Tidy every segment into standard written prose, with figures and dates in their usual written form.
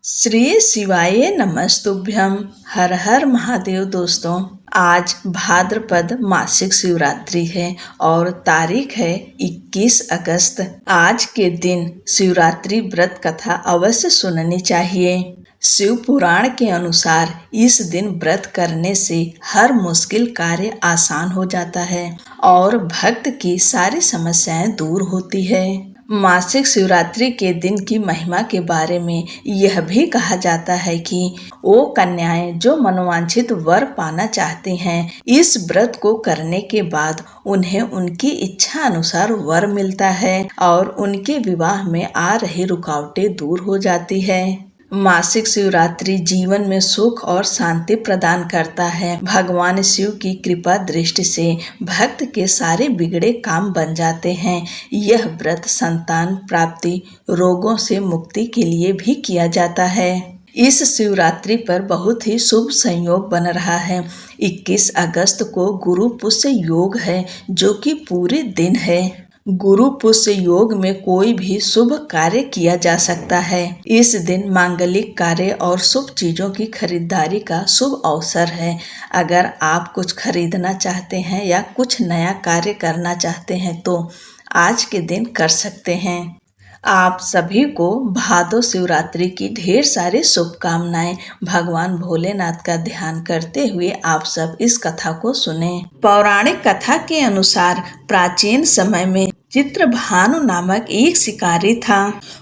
श्री शिवाय नमस्तुभ्यम। हर हर महादेव। दोस्तों, आज भाद्रपद मासिक शिवरात्रि है और तारीख है 21 अगस्त। आज के दिन शिवरात्रि व्रत कथा अवश्य सुननी चाहिए। शिव पुराण के अनुसार इस दिन व्रत करने से हर मुश्किल कार्य आसान हो जाता है और भक्त की सारी समस्याएं दूर होती है। मासिक शिवरात्रि के दिन की महिमा के बारे में यह भी कहा जाता है कि वो कन्याएं जो मनोवांछित वर पाना चाहती हैं, इस व्रत को करने के बाद उन्हें उनकी इच्छा अनुसार वर मिलता है और उनके विवाह में आ रही रुकावटें दूर हो जाती है। मासिक शिवरात्रि जीवन में सुख और शांति प्रदान करता है। भगवान शिव की कृपा दृष्टि से भक्त के सारे बिगड़े काम बन जाते हैं। यह व्रत संतान प्राप्ति, रोगों से मुक्ति के लिए भी किया जाता है। इस शिवरात्रि पर बहुत ही शुभ संयोग बन रहा है। 21 अगस्त को गुरु पुष्य योग है, जो कि पूरे दिन है। गुरु पुष्य योग में कोई भी शुभ कार्य किया जा सकता है। इस दिन मांगलिक कार्य और शुभ चीजों की खरीदारी का शुभ अवसर है। अगर आप कुछ खरीदना चाहते हैं या कुछ नया कार्य करना चाहते हैं तो आज के दिन कर सकते हैं। आप सभी को भादो शिवरात्रि की ढेर सारी शुभकामनाएं। भगवान भोलेनाथ का ध्यान करते हुए आप सब इस कथा को सुने। पौराणिक कथा के अनुसार प्राचीन समय में चित्रभानु नामक एक शिकारी था।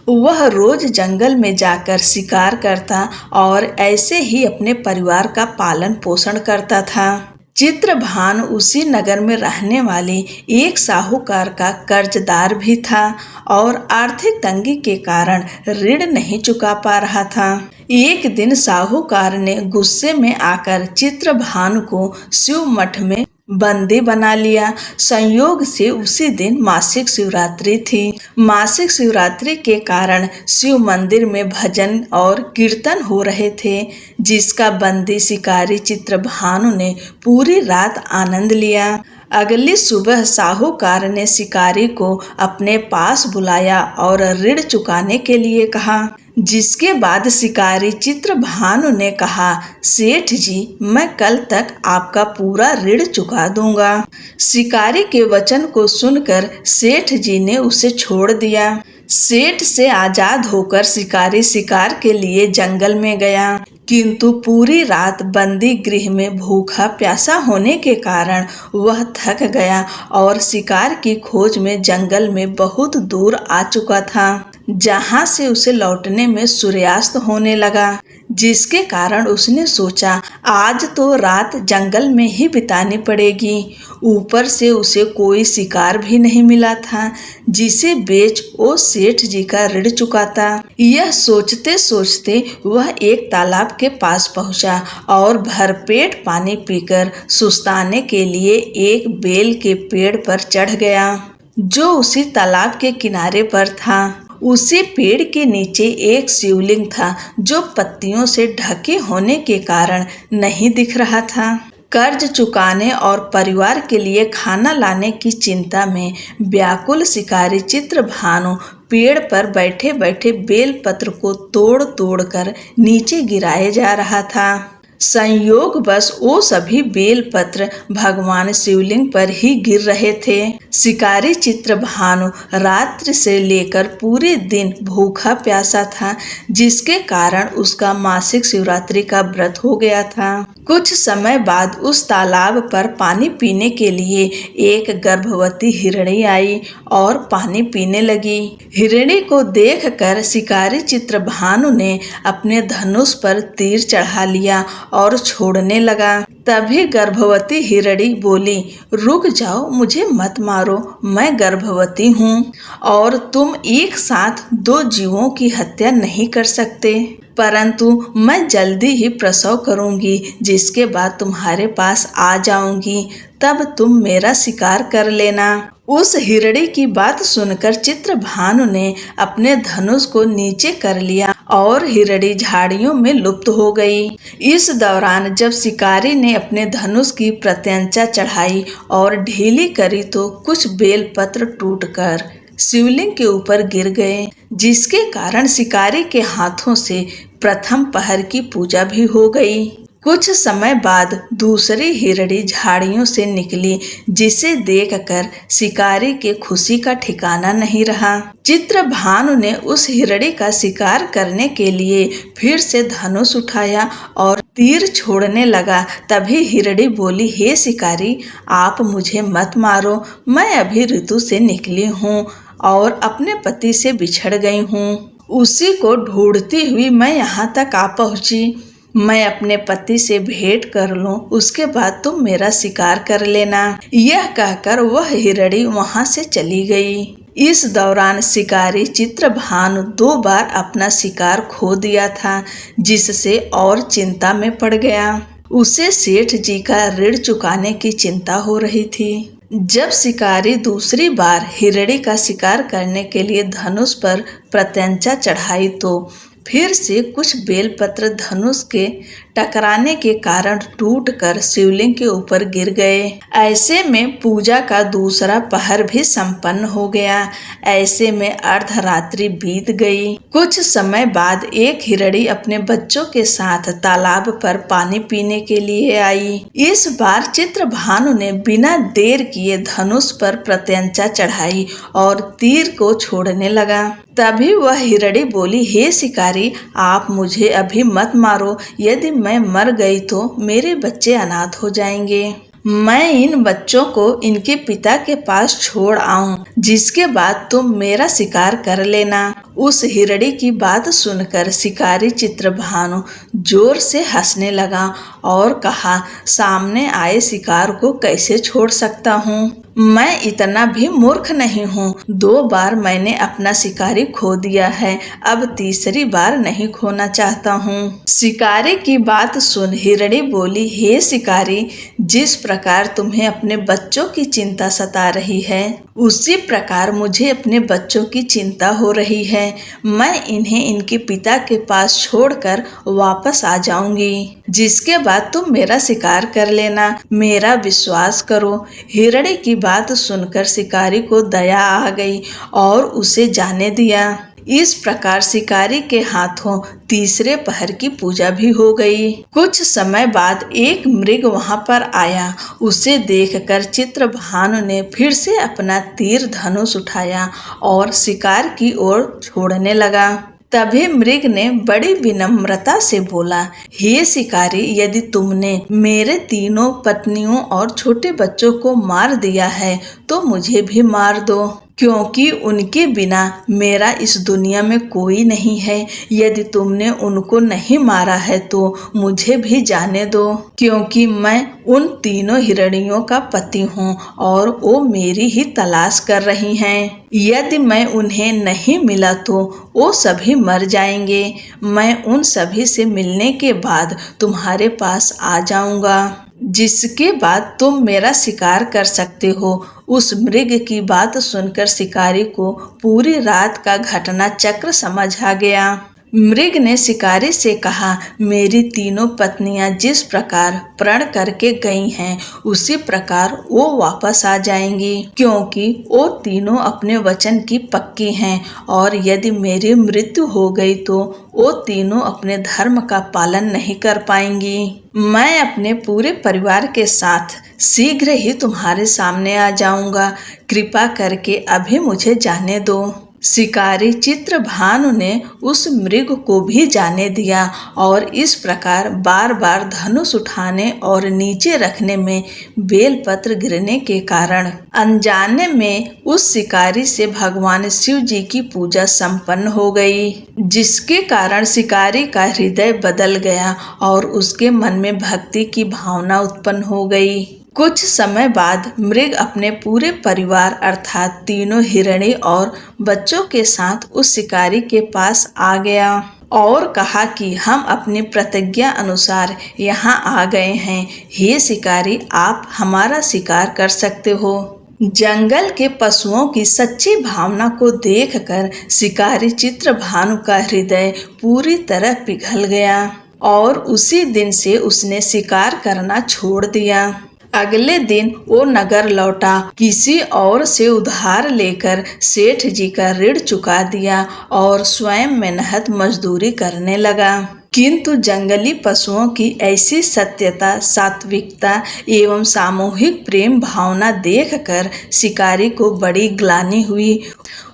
वह रोज जंगल में जाकर शिकार करता और ऐसे ही अपने परिवार का पालन पोषण करता था। चित्रभानु उसी नगर में रहने वाले एक साहूकार का कर्जदार भी था और आर्थिक तंगी के कारण ऋण नहीं चुका पा रहा था। एक दिन साहूकार ने गुस्से में आकर चित्रभानु को शिव मठ में बंदी बना लिया। संयोग से उसी दिन मासिक शिवरात्रि थी। मासिक शिवरात्रि के कारण शिव मंदिर में भजन और कीर्तन हो रहे थे, जिसका बंदी शिकारी चित्रभानु ने पूरी रात आनंद लिया। अगली सुबह साहूकार ने शिकारी को अपने पास बुलाया और ऋण चुकाने के लिए कहा, जिसके बाद शिकारी चित्रभानु ने कहा, सेठ जी, मैं कल तक आपका पूरा ऋण चुका दूंगा। शिकारी के वचन को सुनकर सेठ जी ने उसे छोड़ दिया। सेठ से आजाद होकर शिकारी शिकार के लिए जंगल में गया, किंतु पूरी रात बंदी गृह में भूखा प्यासा होने के कारण वह थक गया और शिकार की खोज में जंगल में बहुत दूर आ चुका था, जहां से उसे लौटने में सूर्यास्त होने लगा, जिसके कारण उसने सोचा आज तो रात जंगल में ही बितानी पड़ेगी। ऊपर से उसे कोई शिकार भी नहीं मिला था जिसे बेच वो सेठ जी का ऋण चुकाता। यह सोचते सोचते वह एक तालाब के पास पहुंचा और भरपेट पानी पीकर सुस्ताने के लिए एक बेल के पेड़ पर चढ़ गया, जो उसी तालाब के किनारे पर था। उसी पेड़ के नीचे एक शिवलिंग था, जो पत्तियों से ढके होने के कारण नहीं दिख रहा था। कर्ज चुकाने और परिवार के लिए खाना लाने की चिंता में व्याकुल शिकारी चित्रभानु पेड़ पर बैठे बैठे बेलपत्र को तोड़ तोड़ कर नीचे गिराए जा रहा था। संयोगवश वो सभी बेलपत्र भगवान शिवलिंग पर ही गिर रहे थे। शिकारी चित्रभानु रात्रि से लेकर पूरे दिन भूखा प्यासा था, जिसके कारण उसका मासिक शिवरात्रि का व्रत हो गया था। कुछ समय बाद उस तालाब पर पानी पीने के लिए एक गर्भवती हिरणी आई और पानी पीने लगी। हिरणी को देखकर शिकारी चित्रभानु ने अपने धनुष पर तीर चढ़ा लिया और छोड़ने लगा। तभी गर्भवती हिरणी बोली, रुक जाओ, मुझे मत मारो, मैं गर्भवती हूँ और तुम एक साथ दो जीवों की हत्या नहीं कर सकते, परंतु मैं जल्दी ही प्रसव करूंगी, जिसके बाद तुम्हारे पास आ जाऊंगी, तब तुम मेरा शिकार कर लेना। उस हिरणी की बात सुनकर चित्रभानु ने अपने धनुष को नीचे कर लिया और हिरणी झाड़ियों में लुप्त हो गई। इस दौरान जब शिकारी ने अपने धनुष की प्रत्यंचा चढ़ाई और ढीली करी तो कुछ बेलपत्र टूटकर शिवलिंग के ऊपर गिर गए, जिसके कारण शिकारी के हाथों से प्रथम पहर की पूजा भी हो गई। कुछ समय बाद दूसरी हिरणी झाड़ियों से निकली, जिसे देखकर शिकारी के खुशी का ठिकाना नहीं रहा। चित्रभानु ने उस हिरणी का शिकार करने के लिए फिर से धनुष उठाया और तीर छोड़ने लगा। तभी हिरणी बोली, हे शिकारी, आप मुझे मत मारो, मैं अभी ऋतु से निकली हूँ और अपने पति से बिछड़ गई हूँ। उसी को ढूंढती हुई मैं यहाँ तक आ पहुँची। मैं अपने पति से भेंट कर लूं, उसके बाद तुम मेरा शिकार कर लेना। यह कहकर वह हिरणी वहां से चली गई। इस दौरान शिकारी चित्रभानु 2 बार अपना शिकार खो दिया था, जिससे और चिंता में पड़ गया। उसे सेठ जी का ऋण चुकाने की चिंता हो रही थी। जब शिकारी दूसरी बार हिरणी का शिकार करने के लिए धनुष पर प्रत्यंचा चढ़ाई तो फिर से कुछ बेलपत्र धनुष के टकराने के कारण टूटकर शिवलिंग के ऊपर गिर गए। ऐसे में पूजा का दूसरा पहर भी संपन्न हो गया। ऐसे में अर्धरात्रि बीत गई। कुछ समय बाद एक हिरणी अपने बच्चों के साथ तालाब पर पानी पीने के लिए आई। इस बार चित्रभानु ने बिना देर किए धनुष पर प्रत्यंचा चढ़ाई और तीर को छोड़ने लगा। तभी वह हिरणी बोली, हे शिकारी, आप मुझे अभी मत मारो, यदि मैं मर गई तो मेरे बच्चे अनाथ हो जाएंगे। मैं इन बच्चों को इनके पिता के पास छोड़ आऊं, जिसके बाद तुम मेरा शिकार कर लेना। उस हिरणी की बात सुनकर शिकारी चित्रभानु जोर से हंसने लगा और कहा, सामने आए शिकार को कैसे छोड़ सकता हूँ? मैं इतना भी मूर्ख नहीं हूँ। 2 बार मैंने अपना शिकारी खो दिया है, अब तीसरी बार नहीं खोना चाहता हूँ। शिकारी की बात सुन हिरणी बोली, हे शिकारी, जिस प्रकार तुम्हें अपने बच्चों की चिंता सता रही है, उसी प्रकार मुझे अपने बच्चों की चिंता हो रही है। मैं इन्हें इनके पिता के पास छोड़कर वापस आ जाऊंगी, जिसके बाद तुम मेरा शिकार कर लेना। मेरा विश्वास करो। हिरणी की बात सुनकर शिकारी को दया आ गई और उसे जाने दिया। इस प्रकार शिकारी के हाथों तीसरे पहर की पूजा भी हो गई। कुछ समय बाद एक मृग वहां पर आया। उसे देखकर चित्रभानु ने फिर से अपना तीर धनुष उठाया और शिकार की ओर छोड़ने लगा। तभी मृग ने बड़ी विनम्रता से बोला, हे शिकारी, यदि तुमने मेरे 3 पत्नियों और छोटे बच्चों को मार दिया है तो मुझे भी मार दो, क्योंकि उनके बिना मेरा इस दुनिया में कोई नहीं है। यदि तुमने उनको नहीं मारा है तो मुझे भी जाने दो, क्योंकि मैं उन 3 हिरणियों का पति हूँ और वो मेरी ही तलाश कर रही हैं। यदि मैं उन्हें नहीं मिला तो वो सभी मर जाएंगे। मैं उन सभी से मिलने के बाद तुम्हारे पास आ जाऊंगा, जिसके बाद तुम मेरा शिकार कर सकते हो। उस मृग की बात सुनकर शिकारी को पूरी रात का घटना चक्र समझ आ गया। मृग ने शिकारी से कहा, मेरी 3 पत्नियां जिस प्रकार प्रण करके गई हैं, उसी प्रकार वो वापस आ जाएंगी, क्योंकि वो तीनों अपने वचन की पक्की हैं और यदि मेरी मृत्यु हो गई तो वो तीनों अपने धर्म का पालन नहीं कर पाएंगी। मैं अपने पूरे परिवार के साथ शीघ्र ही तुम्हारे सामने आ जाऊंगा। कृपा करके अभी मुझे जाने दो। शिकारी चित्रभानु ने उस मृग को भी जाने दिया और इस प्रकार बार बार धनुष उठाने और नीचे रखने में बेलपत्र गिरने के कारण अनजाने में उस शिकारी से भगवान शिव जी की पूजा संपन्न हो गई, जिसके कारण शिकारी का हृदय बदल गया और उसके मन में भक्ति की भावना उत्पन्न हो गई। कुछ समय बाद मृग अपने पूरे परिवार अर्थात 3 हिरणी और बच्चों के साथ उस शिकारी के पास आ गया और कहा कि हम अपनी प्रतिज्ञा अनुसार यहाँ आ गए हैं। हे शिकारी, आप हमारा शिकार कर सकते हो। जंगल के पशुओं की सच्ची भावना को देखकर शिकारी चित्रभानु का हृदय पूरी तरह पिघल गया और उसी दिन से उसने शिकार करना छोड़ दिया। अगले दिन वो नगर लौटा, किसी और से उधार लेकर सेठ जी का ऋण चुका दिया और स्वयं मेहनत मजदूरी करने लगा। किंतु जंगली पशुओं की ऐसी सत्यता, सात्विकता एवं सामूहिक प्रेम भावना देखकर शिकारी को बड़ी ग्लानि हुई।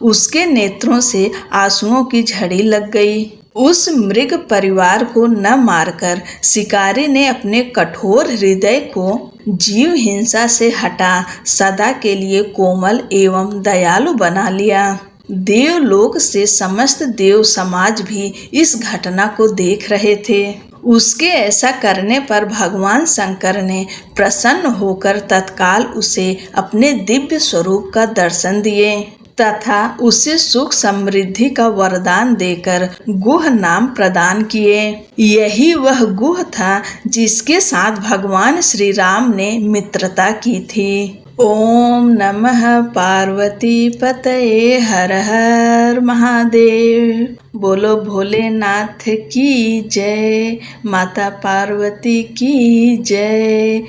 उसके नेत्रों से आंसुओं की झड़ी लग गई। उस मृग परिवार को न मारकर शिकारी ने अपने कठोर हृदय को जीव हिंसा से हटा सदा के लिए कोमल एवं दयालु बना लिया। देवलोक से समस्त देव समाज भी इस घटना को देख रहे थे। उसके ऐसा करने पर भगवान शंकर ने प्रसन्न होकर तत्काल उसे अपने दिव्य स्वरूप का दर्शन दिए तथा उसे सुख समृद्धि का वरदान देकर गुह नाम प्रदान किए। यही वह गुह था जिसके साथ भगवान श्री राम ने मित्रता की थी। ओम नमः पार्वती पतये, हर हर महादेव। बोलो भोलेनाथ की जय, माता पार्वती की जय।